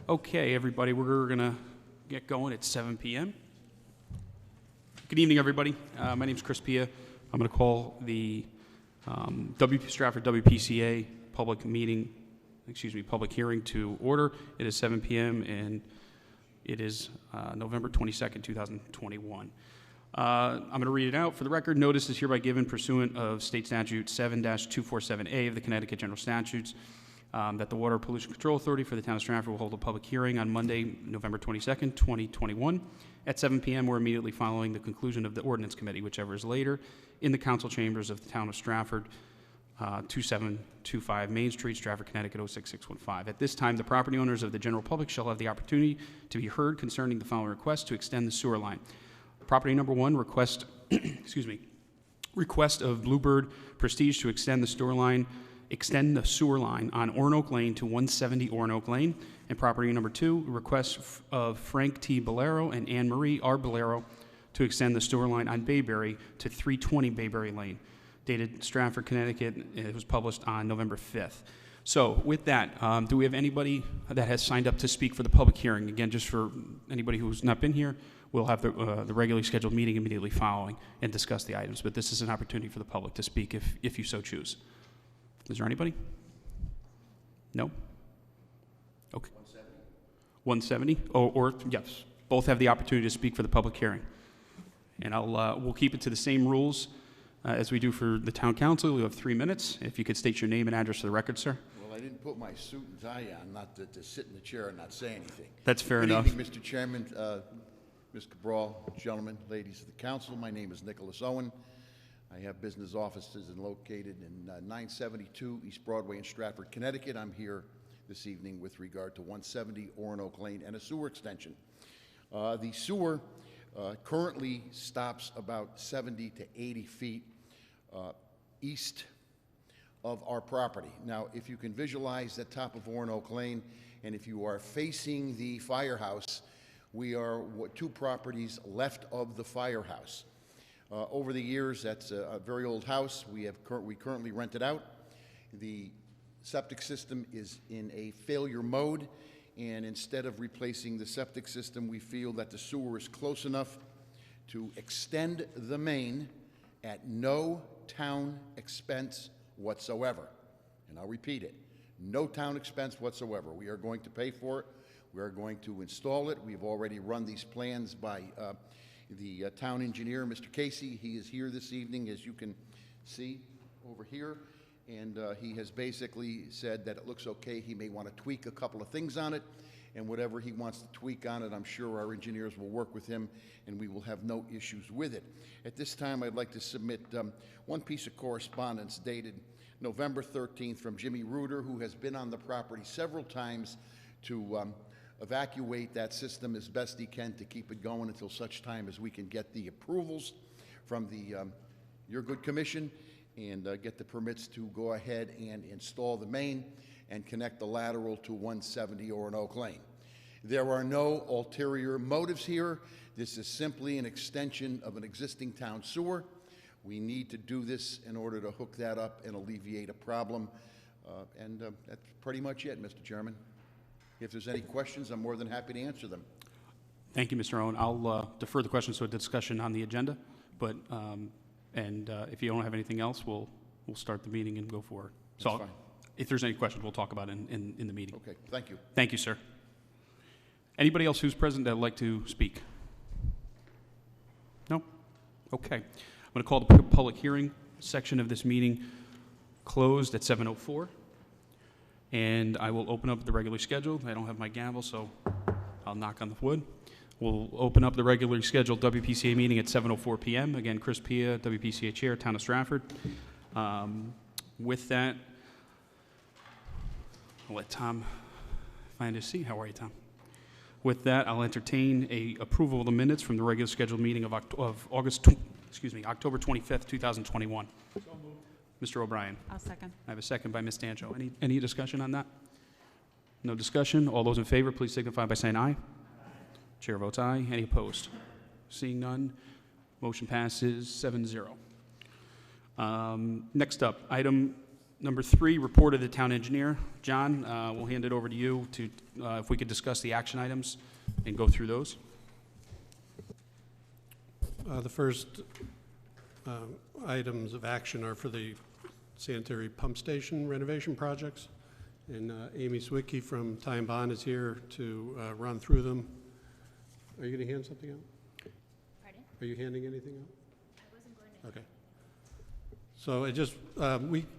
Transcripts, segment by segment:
Okay, everybody, we're going to get going at 7 p.m. Good evening, everybody. My name is Chris Pia. I'm going to call the Stratford WPCA public hearing to order. It is 7 p.m. and it is November 22nd, 2021. I'm going to read it out. For the record, notice is hereby given pursuant of State Statute 7-247A of the Connecticut General Statutes that the Water Pollution Control Authority for the Town of Stratford will hold a public hearing on Monday, November 22nd, 2021 at 7 p.m. or immediately following the conclusion of the Ordinance Committee, whichever is later, in the Council Chambers of the Town of Stratford, 2725 Main Street, Stratford, Connecticut 06615. At this time, the property owners of the general public shall have the opportunity to be heard concerning the following request to extend the sewer line. Property number one, request of Bluebird Prestige to extend the sewer line on Ornoak Lane to 170 Ornoak Lane. And property number two, request of Frank T. Bolero and Anne Marie R. Bolero to extend the sewer line on Bayberry to 320 Bayberry Lane. Dated Stratford, Connecticut. It was published on November 5th. So with that, do we have anybody that has signed up to speak for the public hearing? Again, just for anybody who's not been here, we'll have the regularly scheduled meeting immediately following and discuss the items. But this is an opportunity for the public to speak if you so choose. Is there anybody? No? Okay. 170? Or yes, both have the opportunity to speak for the public hearing. And we'll keep it to the same rules as we do for the town council. We have 3 minutes. If you could state your name and address for the record, sir. Well, I didn't put my suit and tie on, not to sit in the chair and not say anything. That's fair enough. Good evening, Mr. Chairman, Ms. Cabral, gentlemen, ladies of the council. My name is Nicholas Owen. I have business offices located in 972 East Broadway in Stratford, Connecticut. I'm here this evening with regard to 170 Ornoak Lane and a sewer extension. The sewer currently stops about 70 to 80 feet east of our property. Now, if you can visualize the top of Ornoak Lane, and if you are facing the firehouse, we are 2 properties left of the firehouse. Over the years, that's a very old house. We currently rent it out. The septic system is in a failure mode, and instead of replacing the septic system, we feel that the sewer is close enough to extend the main at no town expense whatsoever. And I'll repeat it, no town expense whatsoever. We are going to pay for it. We are going to install it. We've already run these plans by the town engineer, Mr. Casey. He is here this evening, as you can see over here, and he has basically said that it looks okay. He may want to tweak a couple of things on it, and whatever he wants to tweak on it, I'm sure our engineers will work with him, and we will have no issues with it. At this time, I'd like to submit one piece of correspondence dated November 13th from Jimmy Reuter, who has been on the property several times to evacuate that system as best he can to keep it going until such time as we can get the approvals from the Your Good Commission and get the permits to go ahead and install the main and connect the lateral to 170 Ornoak Lane. There are no ulterior motives here. This is simply an extension of an existing town sewer. We need to do this in order to hook that up and alleviate a problem. And that's pretty much it, Mr. Chairman. If there's any questions, I'm more than happy to answer them. Thank you, Mr. Owen. I'll defer the questions to a discussion on the agenda, but if you don't have anything else, we'll start the meeting and go forward. That's fine. If there's any questions, we'll talk about it in the meeting. Okay, thank you. Thank you, sir. Anybody else who's present that would like to speak? No? Okay. I'm going to call the public hearing section of this meeting closed at 7:04. And I will open up the regularly scheduled. I don't have my gavel, so I'll knock on the wood. We'll open up the regularly scheduled WPCA meeting at 7:04 p.m. Again, Chris Pia, WPCA Chair, Town of Stratford. With that, I'll let Tom find his seat. How are you, Tom? With that, I'll entertain a approval of the minutes from the regular scheduled meeting of October 25th, 2021. So moved. Mr. O'Brien. I'll second. I have a second by Ms. Dancho. Any discussion on that? No discussion. All those in favor, please signify by saying aye. Chair votes aye. Any opposed? Seeing none, motion passes 7-0. Next up, item Number 3, report of the town engineer. John, we'll hand it over to you to, if we could discuss the action items and go through those. The first items of action are for the sanitary pump station renovation projects. And Amy Swicki from Time Bond is here to run through them. Are you going to hand something out? Pardon? Are you handing anything out? I wasn't going to. Okay. So it just,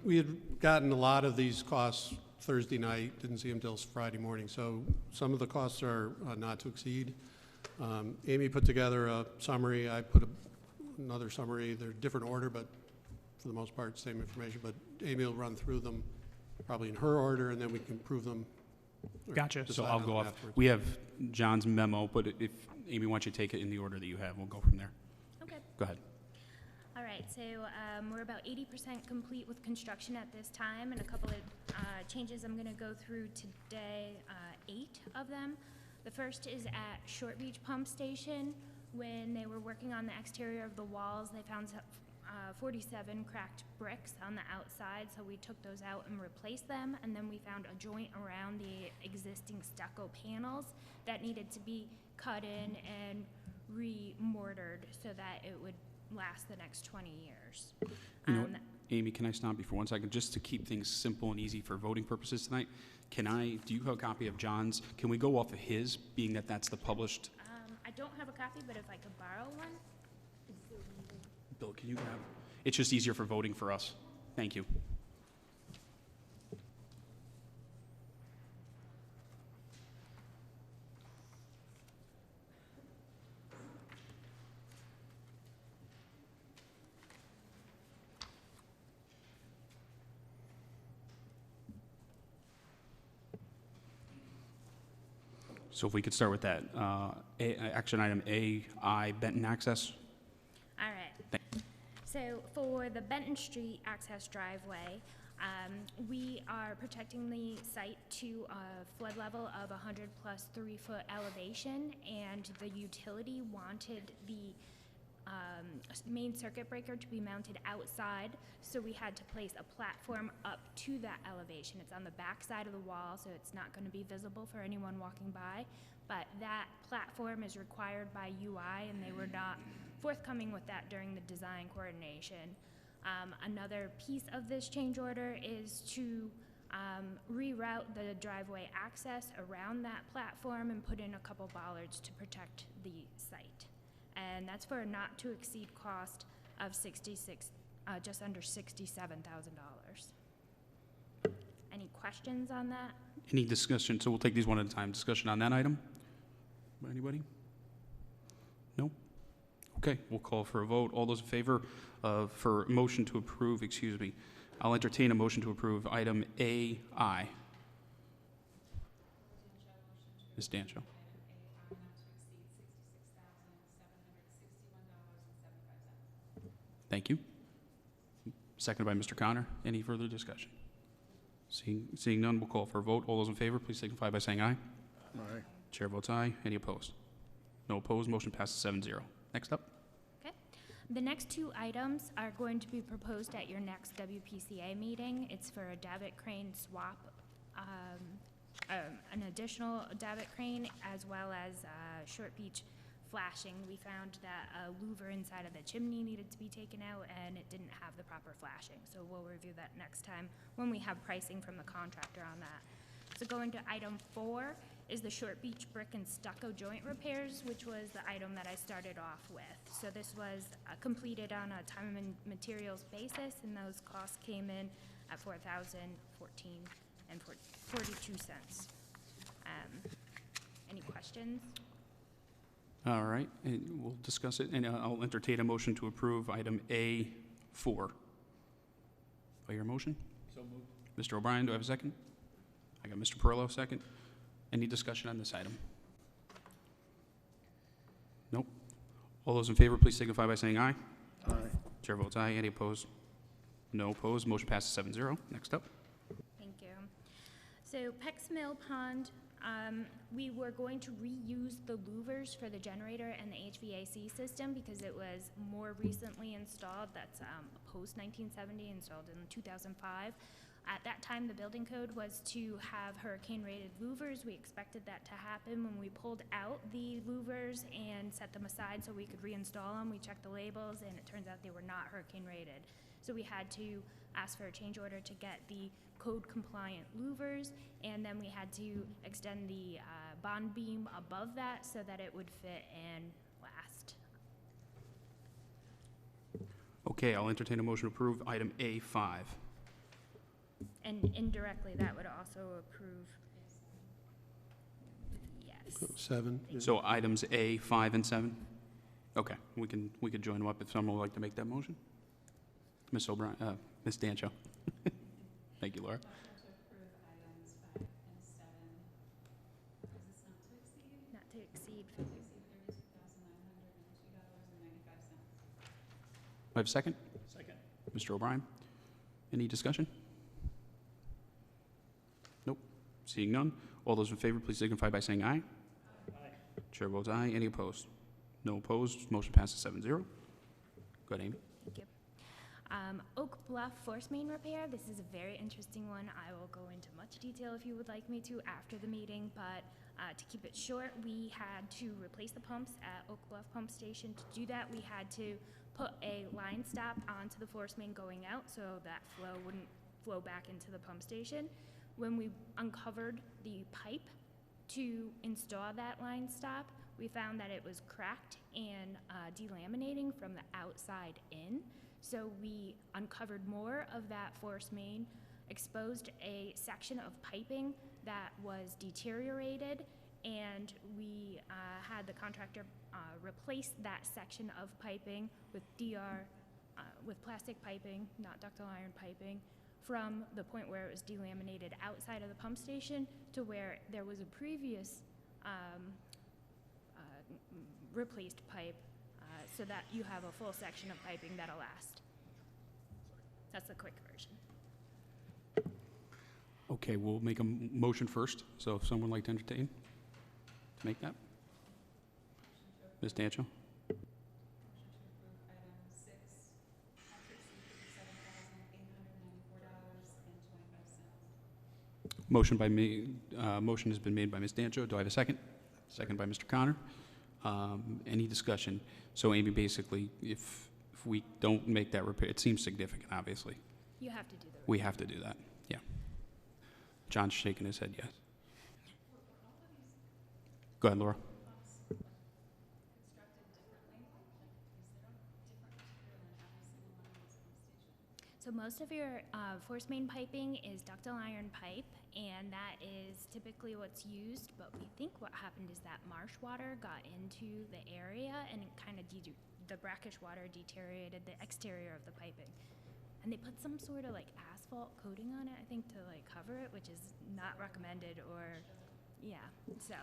we had gotten a lot of these costs Thursday night, didn't see them till Friday morning. So some of the costs are not to exceed. Amy put together a summary. I put another summary. They're different order, but for the most part, same information. But Amy will run through them probably in her order, and then we can prove them. Gotcha. So I'll go off. Afterwards. We have John's memo, but if Amy wants you to take it in the order that you have, we'll go from there. Okay. Go ahead. All right, so we're about 80% complete with construction at this time, and a couple of changes I'm going to go through today, 8 of them. The first is at Short Beach Pump Station. When they were working on the exterior of the walls, they found 47 cracked bricks on the outside, so we took those out and replaced them, and then we found a joint around the existing stucco panels that needed to be cut in and re-mortared so that it would last the next 20 years. You know, Amy, can I stop you for 1 second? Just to keep things simple and easy for voting purposes tonight, do you have a copy of John's? Can we go off of his, being that that's the published? I don't have a copy, but if I could borrow one. Bill, can you grab? It's just easier for voting for us. Thank you. So if we could start with that, action item AI, Benton access. All right. So for the Benton Street access driveway, we are protecting the site to a flood level of 100 plus 3-foot elevation, and the utility wanted the main circuit breaker to be mounted outside, so we had to place a platform up to that elevation. It's on the back side of the wall, so it's not going to be visible for anyone walking by, but that platform is required by UI, and they were not forthcoming with that during the design coordination. Another piece of this change order is to reroute the driveway access around that platform and put in a couple bollards to protect the site. And that's for a not to exceed cost of just under $67,000. Any questions on that? Any discussion? So we'll take these one at a time. Discussion on that item? Anybody? No? Okay, we'll call for a vote. All those in favor for motion to approve, I'll entertain a motion to approve item AI. Ms. Dancho. Thank you. Seconded by Mr. Connor. Any further discussion? Seeing none, we'll call for a vote. All those in favor, please signify by saying aye. Aye. Chair votes aye. Any opposed? No opposed. Motion passes 7-0. Next up. Okay. The next 2 items are going to be proposed at your next WPCA meeting. It's for a davit crane swap, an additional davit crane, as well as Short Beach flashing. We found that a louver inside of the chimney needed to be taken out, and it didn't have the proper flashing. So we'll review that next time when we have pricing from the contractor on that. So going to item 4 is the Short Beach brick and stucco joint repairs, which was the item that I started off with. So this was completed on a time and materials basis, and those costs came in at $4,014.42. Any questions? All right, and we'll discuss it, and I'll entertain a motion to approve item A4. Do I hear a motion? So moved. Mr. O'Brien, do I have a second? I got Mr. Perillo, second. Any discussion on this item? Nope. All those in favor, please signify by saying aye. Aye. Chair votes aye. Any opposed? No opposed. Motion passes 7-0. Next up. Thank you. So Pax Mill Pond, we were going to reuse the louvers for the generator and the HVAC system because it was more recently installed. That's post-1970, installed in 2005. At that time, the building code was to have hurricane-rated louvers. We expected that to happen. When we pulled out the louvers and set them aside so we could reinstall them, we checked the labels, and it turns out they were not hurricane-rated. So we had to ask for a change order to get the code-compliant louvers, and then we had to extend the bond beam above that so that it would fit and last. Okay, I'll entertain a motion to approve item A5. And indirectly, that would also approve, yes. 7. So items A, 5, and 7? Okay, we could join them up if someone would like to make that motion. Ms. O'Brien, Ms. Dancho. Thank you, Laura. Not to exceed. I have a second? Second. Mr. O'Brien, any discussion? Nope. Seeing none. All those in favor, please signify by saying aye. Aye. Chair votes aye. Any opposed? No opposed. Motion passes 7-0. Go ahead, Amy. Thank you. Oak Bluff force main repair. This is a very interesting one. I will go into much detail if you would like me to after the meeting, but to keep it short, we had to replace the pumps at Oak Bluff Pump Station. To do that, we had to put a line stop onto the force main going out so that flow wouldn't flow back into the pump station. When we uncovered the pipe to install that line stop, we found that it was cracked and delaminating from the outside in. So we uncovered more of that force main, exposed a section of piping that was deteriorated, and we had the contractor replace that section of piping with with plastic piping, not ductile iron piping, from the point where it was delaminated outside of the pump station to where there was a previous replaced pipe, so that you have a full section of piping that'll last. That's the quick version. Okay, we'll make a motion first. So if someone would like to entertain, to make that? Ms. Dancho? Motion by me. Motion has been made by Ms. Dancho. Do I have a second? Second by Mr. Connor. Any discussion? So, Amy, basically, if we don't make that repair, it seems significant, obviously. You have to do the. We have to do that, yeah. John's shaking his head yes. Go ahead, Laura. So most of your force main piping is ductile iron pipe, and that is typically what's used, but we think what happened is that marsh water got into the area and it kind of the brackish water deteriorated the exterior of the piping. And they put some sort of like asphalt coating on it, I think, to like cover it, which is not recommended, or, yeah. So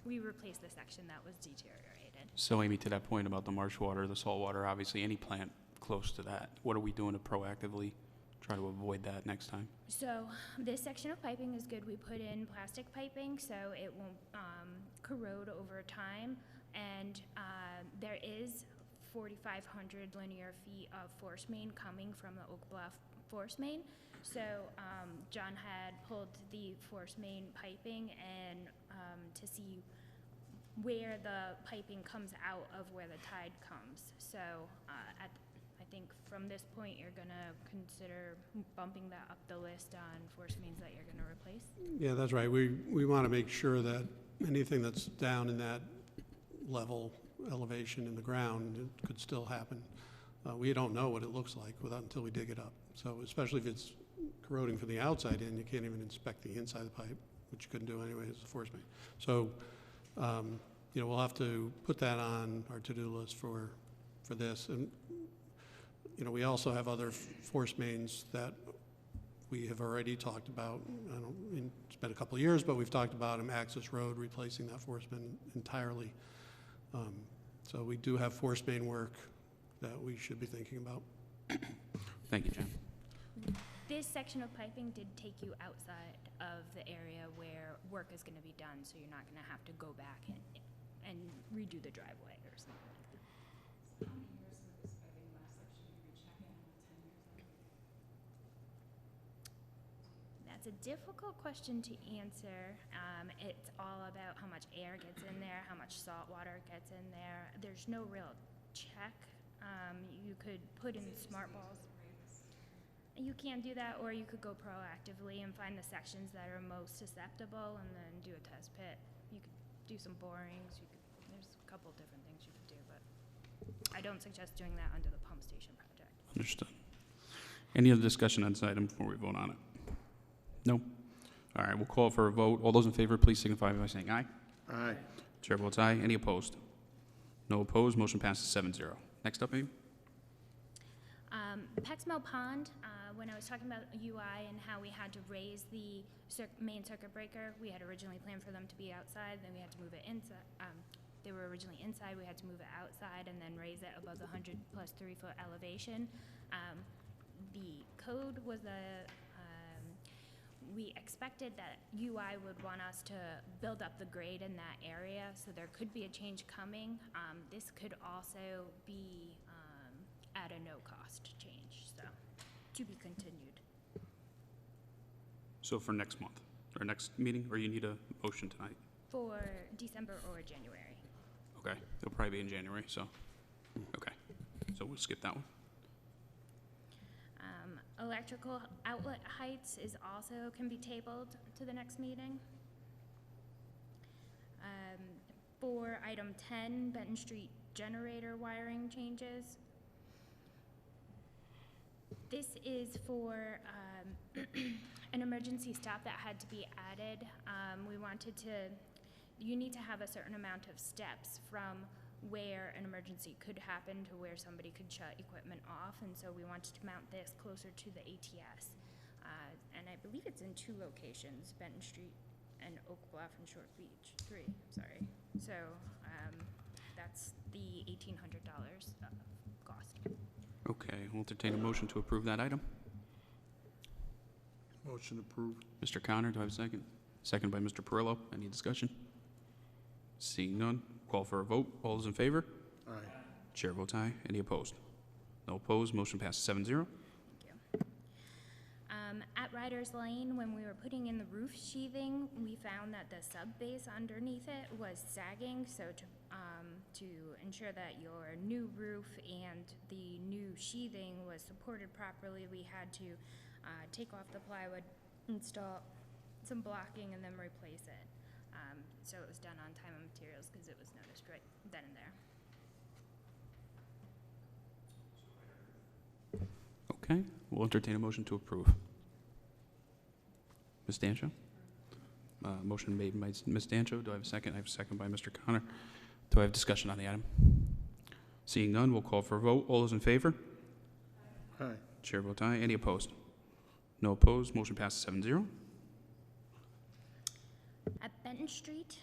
we replaced the section that was deteriorated. So, Amy, to that point about the marsh water, the salt water, obviously any plant close to that, what are we doing to proactively try to avoid that next time? So this section of piping is good. We put in plastic piping so it won't corrode over time, and there is 4,500 linear feet of force main coming from the Oak Bluff force main. So John had pulled the force main piping and to see where the piping comes out of where the tide comes. So I think from this point you're gonna consider bumping that up the list on force mains that you're gonna replace. Yeah, that's right. We want to make sure that anything that's down in that elevation in the ground, it could still happen. We don't know what it looks like until we dig it up. So especially if it's corroding from the outside in, you can't even inspect the inside of the pipe, which you couldn't do anyway as a force main. So, we'll have to put that on our to-do list for this. And, we also have other force mains that we have already talked about. It's been a couple of years, but we've talked about them, Access Road, replacing that force main entirely. So we do have force main work that we should be thinking about. Thank you, John. This section of piping did take you outside of the area where work is going to be done, so you're not going to have to go back and redo the driveway or something like that. So how many years with this piping last section you were checking? 10 years It's a difficult question to answer. It's all about how much air gets in there, how much salt water gets in there. There's no real check. You could put in smart balls. You can do that, or you could go proactively and find the sections that are most susceptible and then do a test pit. You could do some borings. There's a couple different things you could do, but I don't suggest doing that under the pump station project. Understood. Any other discussion on this item before we vote on it? No? All right, we'll call for a vote. All those in favor, please signify by saying aye. Aye. Chair votes aye. Any opposed? No opposed. Motion passes 7-0. Next up, Amy? Pax Mill Pond, when I was talking about UI and how we had to raise the main circuit breaker, we had originally planned for them to be outside, then we had to move it inside. They were originally inside, we had to move it outside and then raise it above the 100 plus 3 foot elevation. The code was we expected that UI would want us to build up the grade in that area, so there could be a change coming. This could also be at a no-cost change, so to be continued. So for next month, or next meeting, or you need a motion tonight? For December or January. Okay, it'll probably be in January, so, okay. So we'll skip that one. Electrical outlet heights is also can be tabled to the next meeting. For item 10, Benton Street generator wiring changes. This is for an emergency stop that had to be added. We wanted to, you need to have a certain amount of steps from where an emergency could happen to where somebody could shut equipment off, and so we wanted to mount this closer to the ATS. And I believe it's in 2 locations, Benton Street and Oak Bluff and Short Beach, 3, sorry. So that's the $1,800 cost. Okay, we'll entertain a motion to approve that item. Motion approved. Mr. Connor, do I have a second? Second by Mr. Perillo. Any discussion? Seeing none, call for a vote. All those in favor? Aye. Chair votes aye. Any opposed? No opposed. Motion passes 7-0. Thank you. At Riders Lane, when we were putting in the roof sheathing, we found that the sub base underneath it was sagging. So to ensure that your new roof and the new sheathing was supported properly, we had to take off the plywood, install some blocking, and then replace it. So it was done on time and materials because it was noticed right then and there. Okay, we'll entertain a motion to approve. Ms. Dancho? Motion made by Ms. Dancho. Do I have a second? I have a second by Mr. Connor. Do I have discussion on the item? Seeing none, we'll call for a vote. All those in favor? Aye. Chair votes aye. Any opposed? No opposed. Motion passes 7-0. At Benton Street,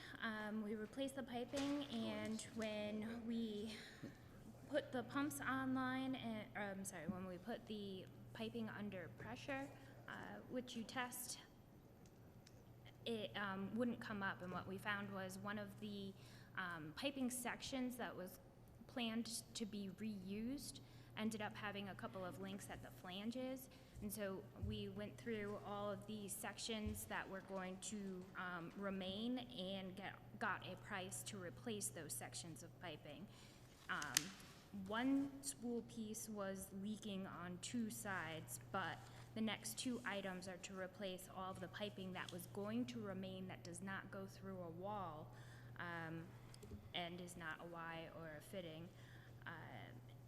we replaced the piping, and when we put the pumps online, when we put the piping under pressure, which you test, it wouldn't come up, and what we found was one of the piping sections that was planned to be reused ended up having a couple of links at the flanges. And so we went through all of these sections that were going to remain and got a price to replace those sections of piping. One spool piece was leaking on 2 sides, but the next 2 items are to replace all of the piping that was going to remain that does not go through a wall and is not a Y or a fitting.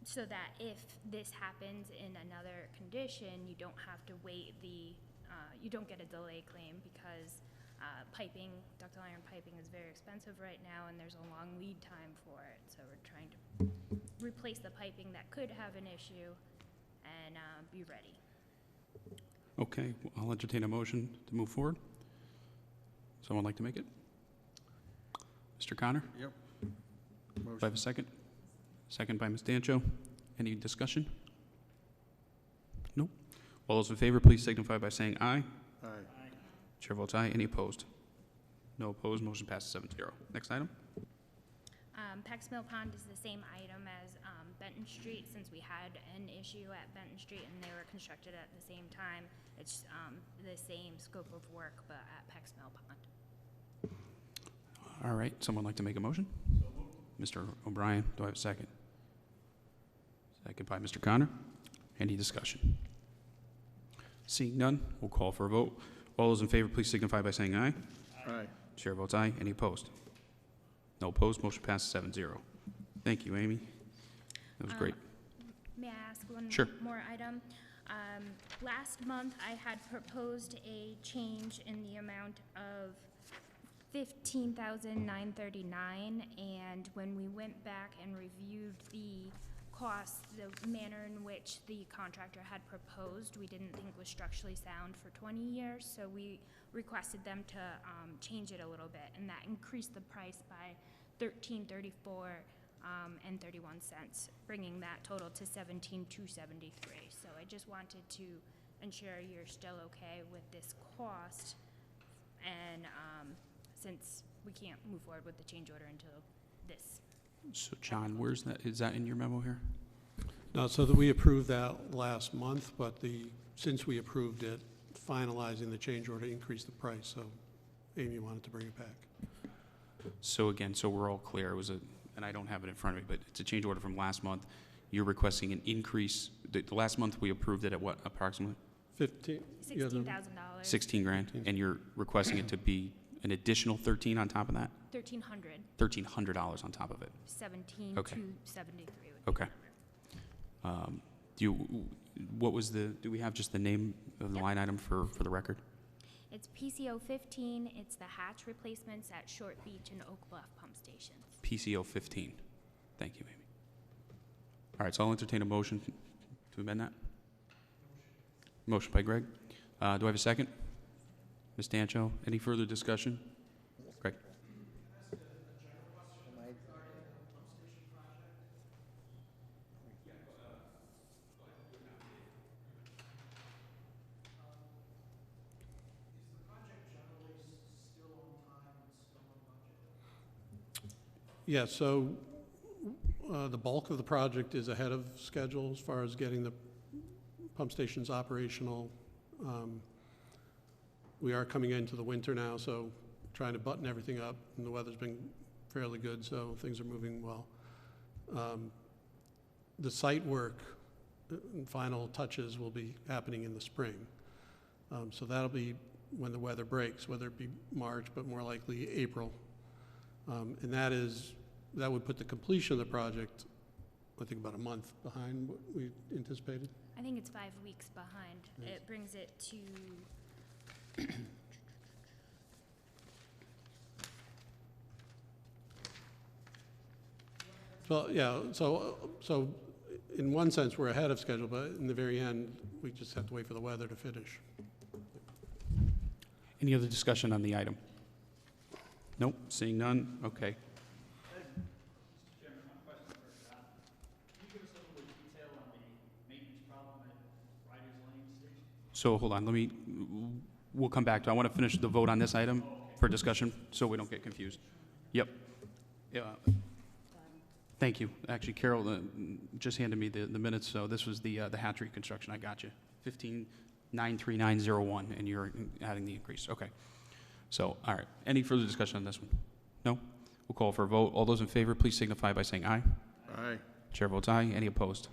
So that if this happens in another condition, you don't have to wait you don't get a delay claim because piping, ductile iron piping is very expensive right now and there's a long lead time for it. So we're trying to replace the piping that could have an issue and be ready. Okay, well, I'll entertain a motion to move forward. Someone like to make it? Mr. Connor? Yep. Do I have a second? Second by Ms. Dancho. Any discussion? No? All those in favor, please signify by saying aye. Aye. Chair votes aye. Any opposed? No opposed. Motion passes 7-0. Next item? Pax Mill Pond is the same item as Benton Street, since we had an issue at Benton Street and they were constructed at the same time. It's the same scope of work, but at Pax Mill Pond. All right, someone like to make a motion? Mr. O'Brien, do I have a second? Second by Mr. Connor. Any discussion? Seeing none, we'll call for a vote. All those in favor, please signify by saying aye. Aye. Chair votes aye. Any opposed? No opposed. Motion passes 7-0. Thank you, Amy. That was great. May I ask one Sure. more item? Last month, I had proposed a change in the amount of $15,939, and when we went back and reviewed the costs, the manner in which the contractor had proposed, we didn't think was structurally sound for 20 years, so we requested them to change it a little bit, and that increased the price by $13.34 and 31 cents, bringing that total to $17,273. So I just wanted to ensure you're still okay with this cost, and since we can't move forward with the change order until this. So, John, where's that? Is that in your memo here? No, so that we approved that last month, but since we approved it, finalizing the change order increased the price, so Amy wanted to bring it back. So again, so we're all clear, it was and I don't have it in front of me, but it's a change order from last month. You're requesting an increase. The last month we approved it at what, approximately? 15. you have the- $16,000. 16 grand, and you're requesting it to be an additional 13 on top of that? $1,300. $1,300 on top of it. Okay. $17,273 would be Okay. the number. Do we have just the name of the line item for the record? It's PCO 15. It's the hatch replacements at Short Beach and Oak Bluff pump stations. PCO 15. Thank you, Amy. All right, so I'll entertain a motion to amend that. Motion by Greg. Do I have a second? Ms. Dancho, any further discussion? Greg? Yeah, so the bulk of the project is ahead of schedule as far as getting the pump stations operational. We are coming into the winter now, so trying to button everything up, and the weather's been fairly good, so things are moving well. The site work and final touches will be happening in the spring. So that'll be when the weather breaks, whether it be March, but more likely April. And that would put the completion of the project, I think, about a month behind what we anticipated. I think it's 5 weeks behind. It brings it to Well, yeah, so in one sense, we're ahead of schedule, but in the very end, we just have to wait for the weather to finish. Any other discussion on the item? Nope, seeing none, okay. Mr. Chairman, one question for John. Can you give us a little bit of detail on the maintenance problem at Riders Lane Station? So hold on, we'll come back to, I want to finish the vote on this item for discussion, so we don't get confused. Yep. Yeah. Thank you. Actually, Carol just handed me the minutes, so this was the hatchery construction, I got you. 15,939.01, and you're adding the increase, okay. So, all right, any further discussion on this one? No? We'll call for a vote. All those in favor, please signify by saying aye. Aye. Chair votes aye. Any opposed?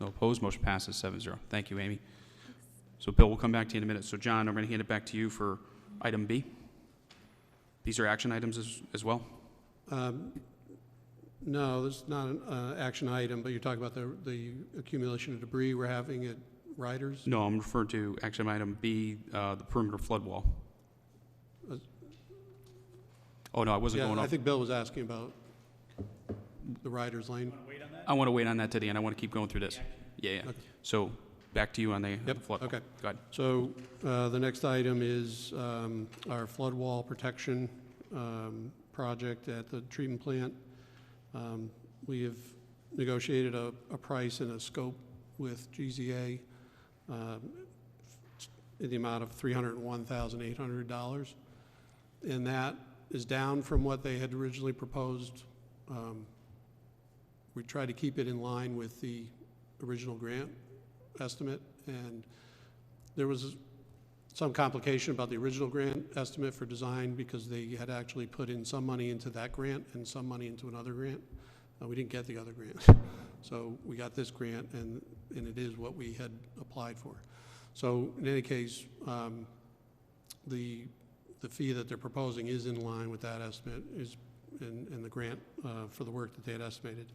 No opposed. Motion passes 7-0. Thank you, Amy. So, Bill, we'll come back to you in a minute. So, John, I'm going to hand it back to you for item B. These are action items as well? No, this is not an action item, but you're talking about the accumulation of debris we're having at Riders? No, I'm referring to action item B, the perimeter flood wall. Oh, no, I wasn't going Yeah, up. I think Bill was asking about the Riders Lane. I want to wait on that to the end. I want to keep going through this. Yeah. Okay. So, back to you on the Yep, flood wall. okay. Go ahead. So the next item is our flood wall protection project at the treatment plant. We have negotiated a price and a scope with GZA in the amount of $301,800. And that is down from what they had originally proposed we tried to keep it in line with the original grant estimate, and there was some complication about the original grant estimate for design because they had actually put in some money into that grant and some money into another grant. We didn't get the other grant. So we got this grant, and it is what we had applied for. So in any case, the fee that they're proposing is in line with that estimate, is in the grant for the work that they had estimated.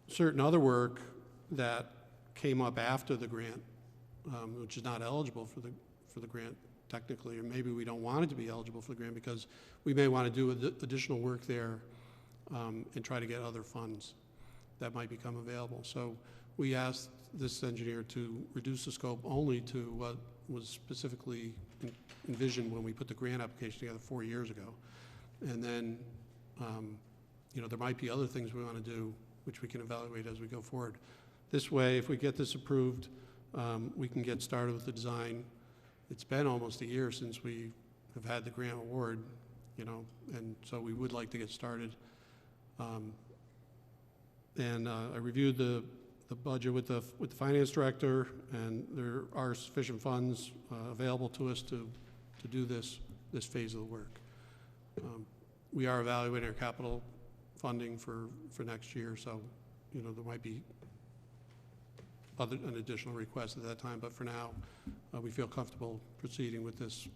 Certain other work that came up after the grant, which is not eligible for the grant technically, or maybe we don't want it to be eligible for the grant because we may want to do additional work there and try to get other funds that might become available. So we asked this engineer to reduce the scope only to what was specifically envisioned when we put the grant application together 4 years ago. And then, you know, there might be other things we want to do which we can evaluate as we go forward. This way, if we get this approved, we can get started with the design. It's been almost a year since we have had the grant award, you know, and so we would like to get started. I reviewed the budget with the finance director, and there are sufficient funds available to us to do this phase of the work. We are evaluating our capital funding for next year, so you know there might be an additional request at that time, but for now, we feel comfortable proceeding with this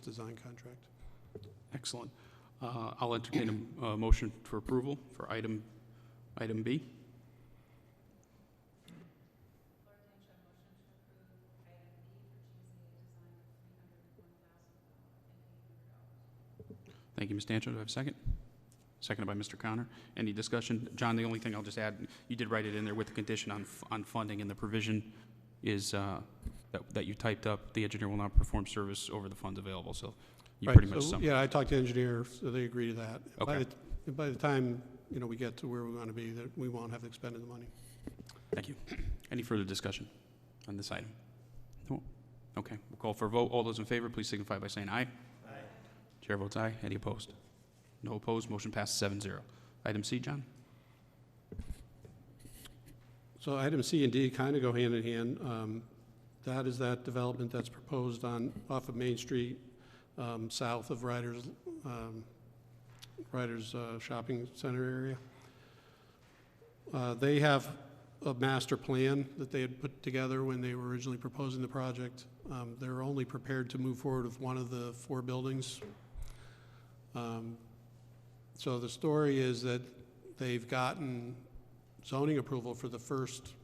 design contract. Excellent. I'll entertain a motion for approval for item B. Thank you, Ms. Dancho. Do I have a second? Seconded by Mr. Connor. Any discussion? John, the only thing I'll just add, you did write it in there with the condition on funding, and the provision is that you typed up, the engineer will not perform service over the funds available. So you Right, pretty much so, summed yeah, I talked to engineers, so they agree to that. Okay. By the time you know we get to where we want to be, that we won't have expended the money. Thank you. Any further discussion on this item? No? Okay, we'll call for a vote. All those in favor, please signify by saying aye. Aye. Chair votes aye. Any opposed? No opposed. Motion passes 7-0. Item C, John? So item C and D kind of go hand in hand. That is that development that's proposed off of Main Street, south of Riders Shopping Center area. They have a master plan that they had put together when they were originally proposing the project. They're only prepared to move forward with one of the 4 buildings. So the story is that they've gotten zoning approval for the first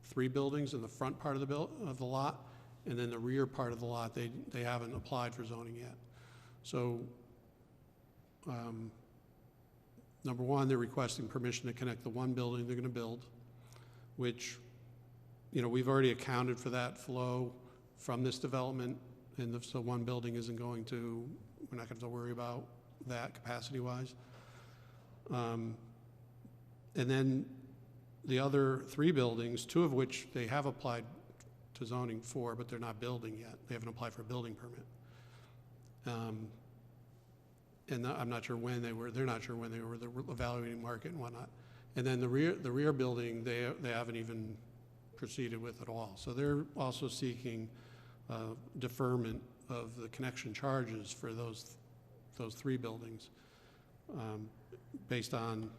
3 buildings in the front part of the lot, and then the rear part of the lot, they haven't applied for zoning yet. So, number one, they're requesting permission to connect the 1 building they're going to build, which, you know, we've already accounted for that flow from this development, and so 1 building isn't going to, we're not going to have to worry about that capacity-wise. And then the other 3 buildings, 2 of which they have applied to zoning for, but they're not building yet. They haven't applied for a building permit. And I'm not sure when they're not sure when they were, they're evaluating market and whatnot. And then the rear building, they haven't even proceeded with at all. So they're also seeking deferment of the connection charges for those 3 buildings based on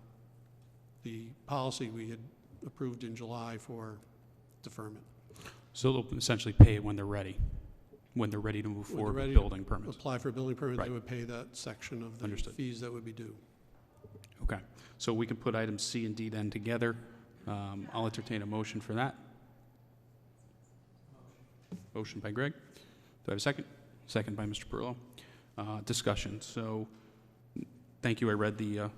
the policy we had approved in July for deferment. So they'll essentially pay it when they're ready to move forward with building permits. Apply for a building permit, Right. They would pay that section of the Understood. fees that would be due. Okay, so we can put items C and D then together. I'll entertain a motion for that. Motion by Greg. Do I have a second? Second by Mr. Perillo. Discussion. So, thank you. I read the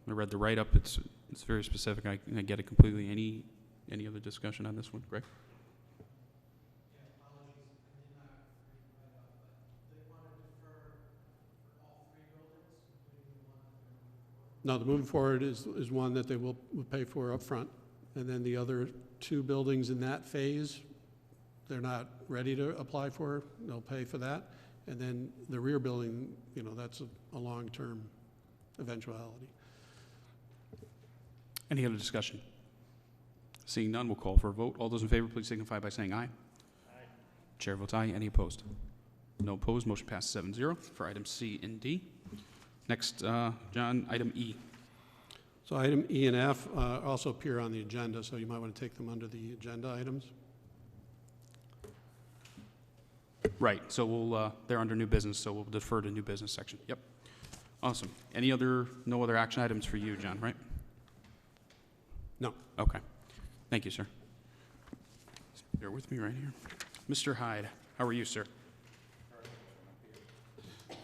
write-up. It's very specific. I get it completely. Any other discussion on this one, Greg? No, the moving forward is one that they will pay for up front, and then the other 2 buildings in that phase, they're not ready to apply for. They'll pay for that, and then the rear building, you know, that's a long-term eventuality. Any other discussion? Seeing none, we'll call for a vote. All those in favor, please signify by saying aye. Aye. Chair votes aye. Any opposed? No opposed. Motion passes 7-0 for items C and D. Next, John, item E. So item E and F also appear on the agenda, so you might want to take them under the agenda items. Right, so we'll, they're under new business, so we'll defer to new business section. Yep. Awesome. No other action items for you, John, right? No. Okay. Thank you, sir. Bear with me right here. Mr. Hyde, how are you, sir?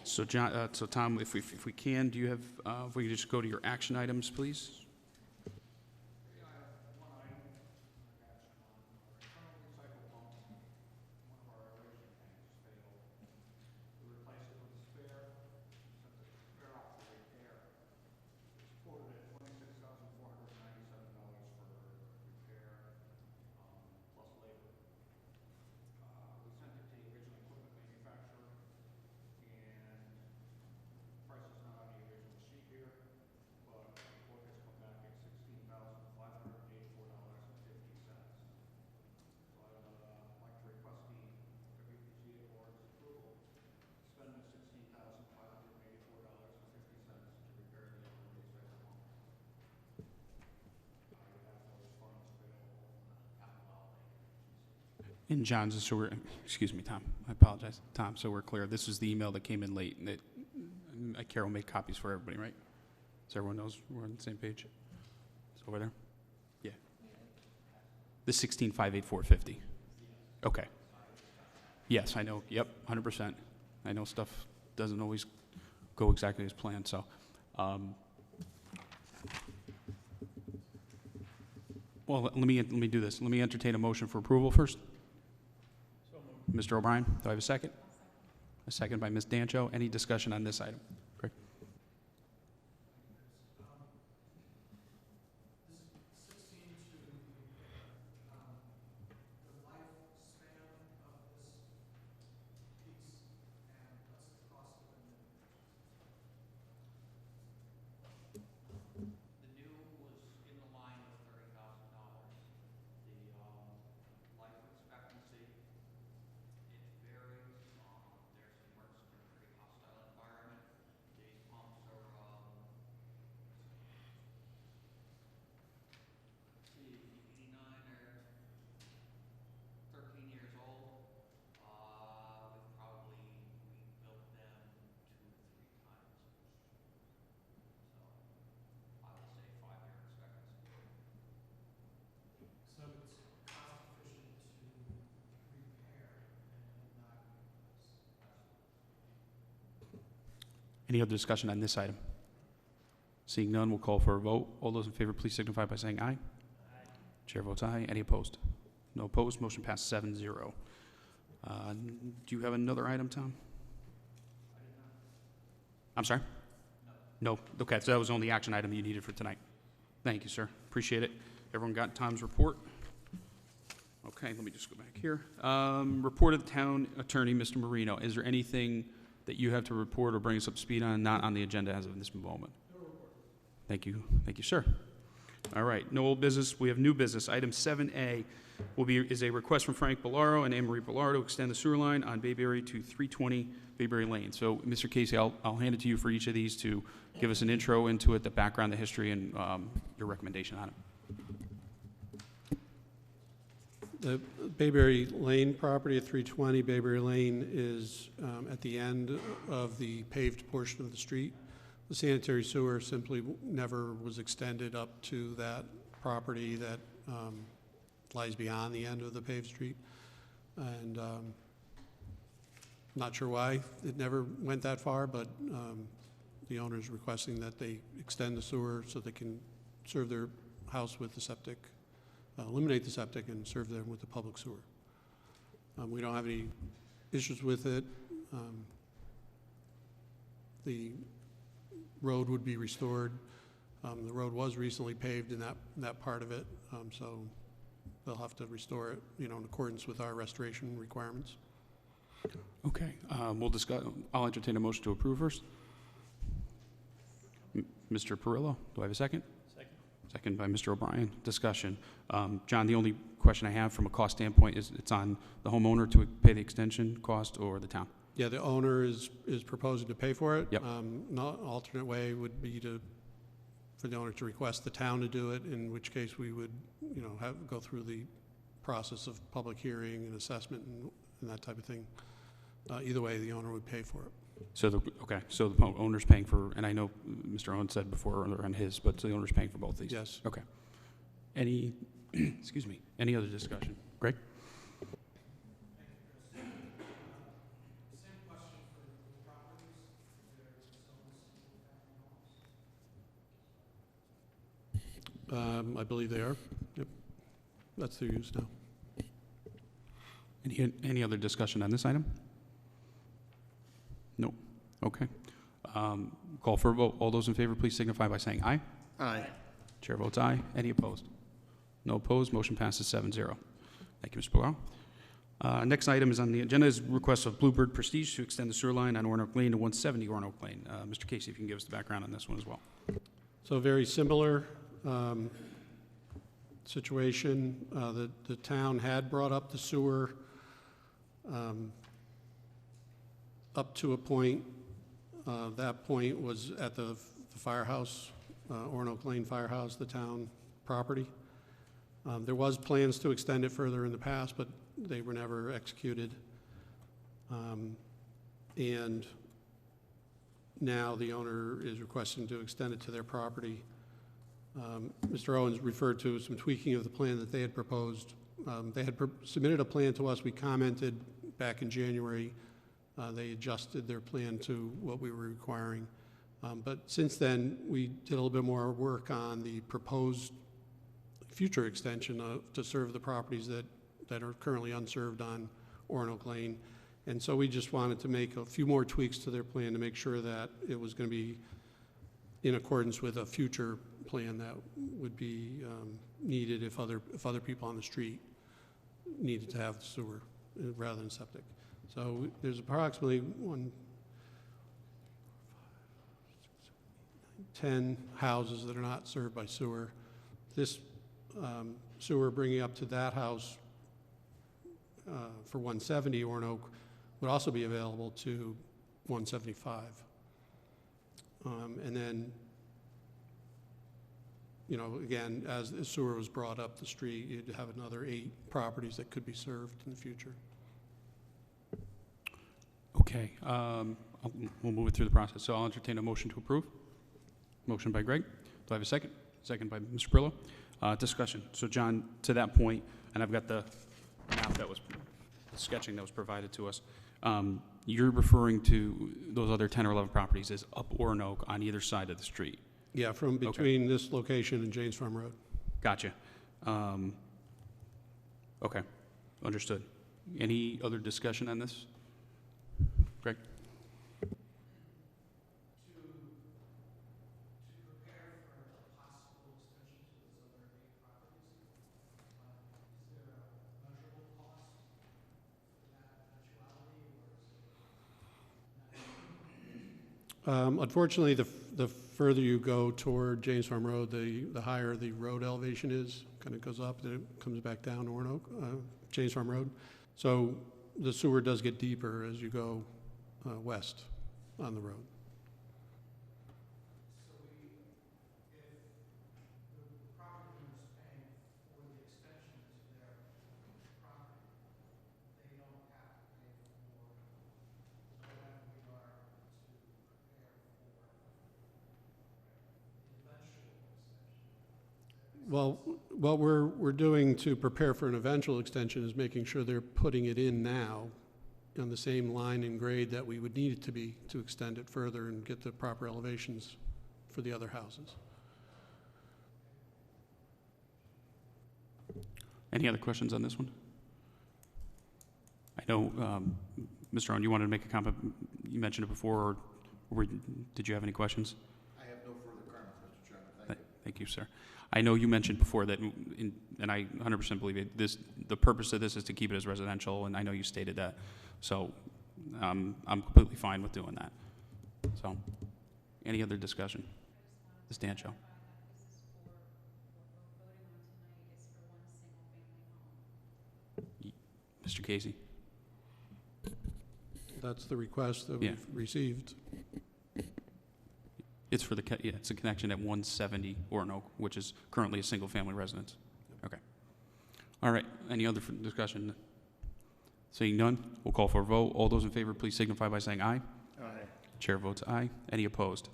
So John, so Tom, if we can, do you have, if we could just go to your action items, please? Yeah, I have one item, action on internal recycle pump. One of our aeration tanks failed. We replaced it with a spare, sent the spare out for repair. It's quoted at $26,497 for repair, plus labor. We sent it to the original equipment manufacturer, and price is not on the original sheet here, but the quote has come back at $16,584.50. So I would like to request the WPCA board's approval to spend the $16,584.50 to repair the internal recycle pump. You have those funds available in the capital outlay. And John, just so we're, excuse me, Tom, I apologize. Tom, so we're clear, this is the email that came in late, and Carol made copies for everybody, right? So everyone knows we're on the same page? It's over there? Yeah. The 16,584.50. Okay. Yes, I know, yep, 100%. I know stuff doesn't always go exactly as planned, so. Well, let me do this. Let me entertain a motion for approval first. Mr. O'Brien, do I have a second? A second by Ms. Dancho. Any discussion on this item? Greg? This is 16 to repair. The lifespan of this piece, and what's the cost of a new? The new was in the line of $30,000. The life expectancy, it varies. There's some works in a pretty hostile environment. These pumps are, see, 89 are 13 years old. We've probably rebuilt them 2 to 3 times. So I would say 5-year expectancy. So it's cost efficient to repair and not replace. Any other discussion on this item? Seeing none, we'll call for a vote. All those in favor, please signify by saying aye. Aye. Chair votes aye. Any opposed? No opposed. Motion passes 7-0. Do you have another item, Tom? I'm sorry? No. Okay, so that was the only action item you needed for tonight. Thank you, sir. Appreciate it. Everyone got Tom's report? Okay, let me just go back here. Report of the town attorney, Mr. Marino. Is there anything that you have to report or bring us up to speed on, not on the agenda as of this moment? No report. Thank you. Thank you, sir. All right, no old business. We have new business. Item 7A is a request from Frank Bellaro and Anne-Marie Bellaro to extend the sewer line on Bayberry to 320 Bayberry Lane. So, Mr. Casey, I'll hand it to you for each of these to give us an intro into it, the background, the history, and your recommendation on it. The Bayberry Lane property at 320 Bayberry Lane is at the end of the paved portion of the street. The sanitary sewer simply never was extended up to that property that lies beyond the end of the paved street. And not sure why it never went that far, but the owner is requesting that they extend the sewer so they can serve their house with the septic, eliminate the septic and serve them with the public sewer. We don't have any issues with it. The road would be restored. The road was recently paved in that part of it, so they'll have to restore it, in accordance with our restoration requirements. Okay, we'll discuss. I'll entertain a motion to approve first. Mr. Perillo, do I have a second? Second by Mr. O'Brien. Discussion. John, the only question I have from a cost standpoint is it's on the homeowner to pay the extension cost or the town? Yeah, the owner is proposing to pay for it. Yep. Not alternate way would be for the owner to request the town to do it, in which case we would, go through the process of public hearing and assessment and that type of thing. Either way, the owner would pay for it. So the owner's paying for, and I know Mr. Owen said before on his, but the owner's paying for both these? Yes. Okay. Any, excuse me, any other discussion? Greg? I believe they are. Yep. That's their use now. Any other discussion on this item? No. Okay. Call for a vote. All those in favor, please signify by saying aye. Aye. Chair votes aye. Any opposed? No opposed. Motion passes 7-0. Thank you, Mr. Bilal. Next item is on the agenda is request of Bluebird Prestige to extend the sewer line on Orinoco Lane to 170 Orinoco Lane. Mr. Casey, if you can give us the background on this one as well. So very similar situation. The town had brought up the sewer up to a point. That point was at the firehouse, Orinoco Lane Firehouse, the town property. There was plans to extend it further in the past, but they were never executed. And now the owner is requesting to extend it to their property. Mr. Owens referred to some tweaking of the plan that they had proposed. They had submitted a plan to us. We commented back in January. They adjusted their plan to what we were requiring. But since then, we did a little bit more work on the proposed future extension to serve the properties that are currently unserved on Orinoco Lane. And so we just wanted to make a few more tweaks to their plan to make sure that it was going to be in accordance with a future plan that would be needed if other people on the street needed to have sewer rather than septic. So there's approximately 10 houses that are not served by sewer. This sewer bringing up to that house for 170 Orinoco would also be available to 175. And then, again, as the sewer was brought up the street, you'd have another 8 properties that could be served in the future. Okay. We'll move it through the process. So I'll entertain a motion to approve. Motion by Greg. Do I have a second? Second by Mr. Brillo. Discussion. So John, to that point, and I've got the map the sketching that was provided to us. You're referring to those other 10 or 11 properties as up Orinoco on either side of the street. Yeah, from between this location and James Farm Road. Gotcha. Okay, understood. Any other discussion on this? Greg? Unfortunately, the further you go toward James Farm Road, the higher the road elevation is. Kind of goes up, then it comes back down Orinoco, James Farm Road. So the sewer does get deeper as you go west on the road. Well, what we're doing to prepare for an eventual extension is making sure they're putting it in now on the same line and grade that we would need it to be to extend it further and get the proper elevations for the other houses. Any other questions on this one? I know, Mr. Owen, you wanted to make a comment. You mentioned it before, or did you have any questions? I have no further comments, Mr. Chairman. Thank you. Thank you, sir. I know you mentioned before that, and I 100% believe it, the purpose of this is to keep it as residential, and I know you stated that. So I'm completely fine with doing that. So any other discussion? Ms. Dancho. Mr. Casey? That's the request that Yeah. we've received. It's for the, yeah, it's a connection at 170 Orinoco, which is currently a single-family residence. Okay. All right, any other discussion? Seeing none, we'll call for a vote. All those in favor, please signify by saying aye. Aye. Chair votes aye. Any opposed?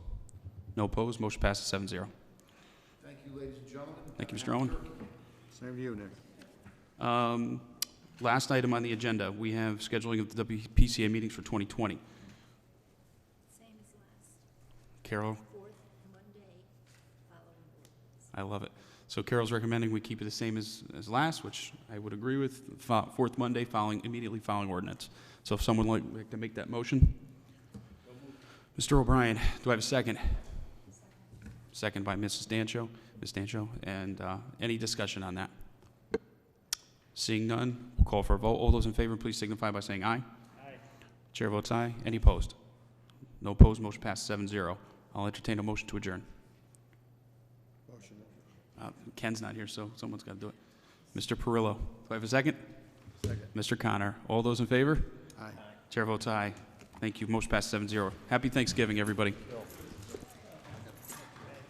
No opposed, motion passes 7-0. Thank you, ladies and gentlemen. Thank you, Mr. Owen. Same to you, Nick. Last item on the agenda, we have scheduling of the WPCA meetings for 2020. Same as last, Carol, fourth Monday following board. I love it. So Carol's recommending we keep it the same as last, which I would agree with, fourth Monday immediately following ordinance. So if someone would like to make that motion? Mr. O'Brien, do I have a second? Second by Mrs. Dancho, Ms. Dancho, and any discussion on that? Seeing none, we'll call for a vote. All those in favor, please signify by saying aye. Aye. Chair votes aye. Any opposed? No opposed, motion passes 7-0. I'll entertain a motion to adjourn. Motion. Ken's not here, so someone's got to do it. Mr. Perillo, do I have a second? Second. Mr. Connor, all those in favor? Aye. Chair votes aye. Thank you. Motion passes 7-0. Happy Thanksgiving, everybody. Bill.